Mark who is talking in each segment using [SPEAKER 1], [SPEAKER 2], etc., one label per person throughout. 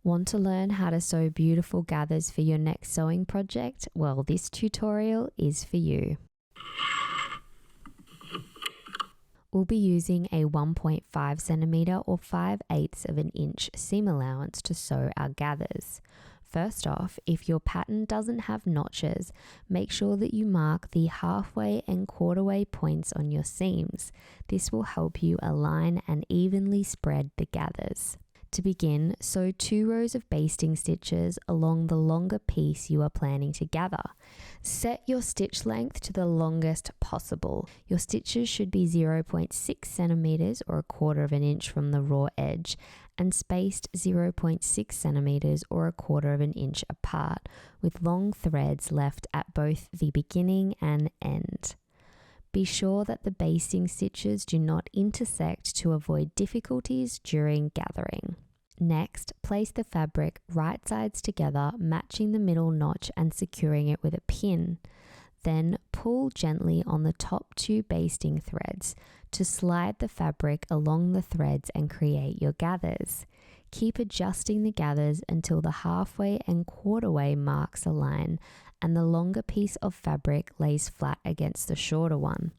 [SPEAKER 1] Want to learn how to sew beautiful gathers for your next sewing project? Well, this tutorial is for you. We'll be using a 1.5 centimeter or 5/8 of an inch seam allowance to sew our gathers. First off, if your pattern doesn't have notches, make sure that you mark the halfway and quarter-way points on your seams. This will help you align and evenly spread the gathers. To begin, sew 2 rows of basting stitches along the longer piece you are planning to gather. Set your stitch length to the longest possible. Your stitches should be 0.6 centimeters or 1/4 of an inch from the raw edge and spaced 0.6 centimeters or 1/4 of an inch apart, with long threads left at both the beginning and end. Be sure that the basting stitches do not intersect to avoid difficulties during gathering. Next, place the fabric right sides together, matching the middle notch and securing it with a pin. Then pull gently on the top 2 basting threads to slide the fabric along the threads and create your gathers. Keep adjusting the gathers until the halfway and quarter-way marks align and the longer piece of fabric lays flat against the shorter one.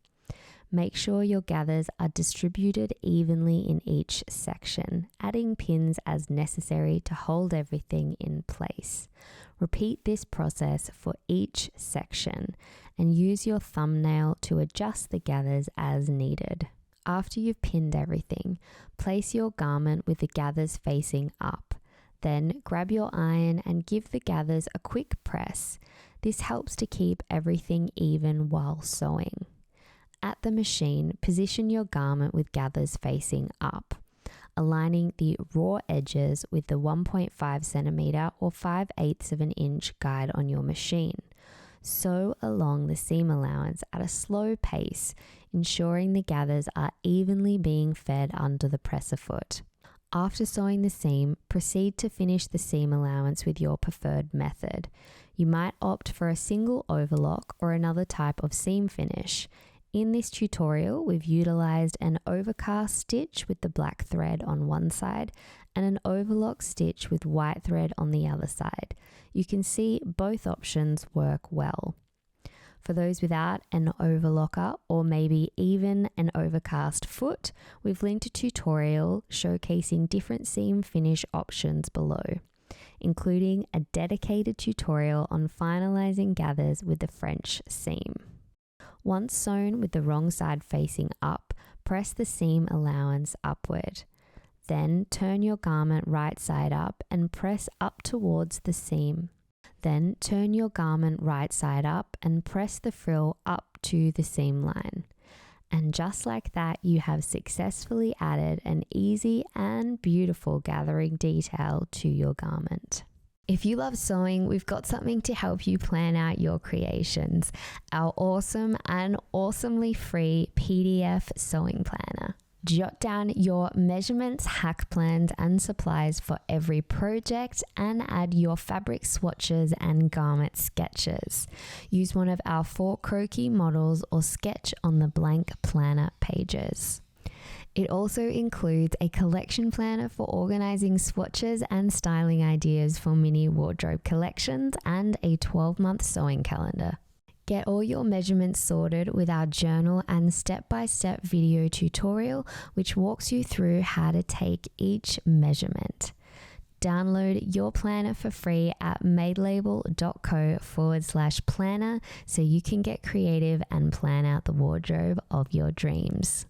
[SPEAKER 1] Make sure your gathers are distributed evenly in each section, adding pins as necessary to hold everything in place. Repeat this process for each section and use your thumbnail to adjust the gathers as needed. After you've pinned everything, place your garment with the gathers facing up. Then grab your iron and give the gathers a quick press. This helps to keep everything even while sewing. At the machine, position your garment with gathers facing up, aligning the raw edges with the 1.5 centimeter or 5/8 of an inch guide on your machine. Sew along the seam allowance at a slow pace, ensuring the gathers are evenly being fed under the presser foot. After sewing the seam, proceed to finish the seam allowance with your preferred method. You might opt for a single overlock or another type of seam finish. In this tutorial, we've utilized an overcast stitch with the black thread on one side and an overlock stitch with white thread on the other side. You can see both options work well. For those without an overlocker or maybe even an overcast foot, we've linked a tutorial showcasing different seam finish options below, including a dedicated tutorial on finalizing gathers with the French seam. Once sewn with the wrong side facing up, press the seam allowance upward. Then turn your garment right side up and press up towards the seam. Then turn your garment right side up and press the frill up to the seam line. And just like that, you have successfully added an easy and beautiful gathering detail to your garment. If you love sewing, we've got something to help you plan out your creations, our awesome and awesomely free PDF sewing planner. Jot down your measurements, hack plans, and supplies for every project and add your fabric swatches and garment sketches. Use one of our 4 croquis models or sketch on the blank planner pages. It also includes a collection planner for organizing swatches and styling ideas for mini wardrobe collections and a 12-month sewing calendar. Get all your measurements sorted with our journal and step-by-step video tutorial, which walks you through how to take each measurement. Download your planner for free at madelabel.co/planner so you can get creative and plan out the wardrobe of your dreams.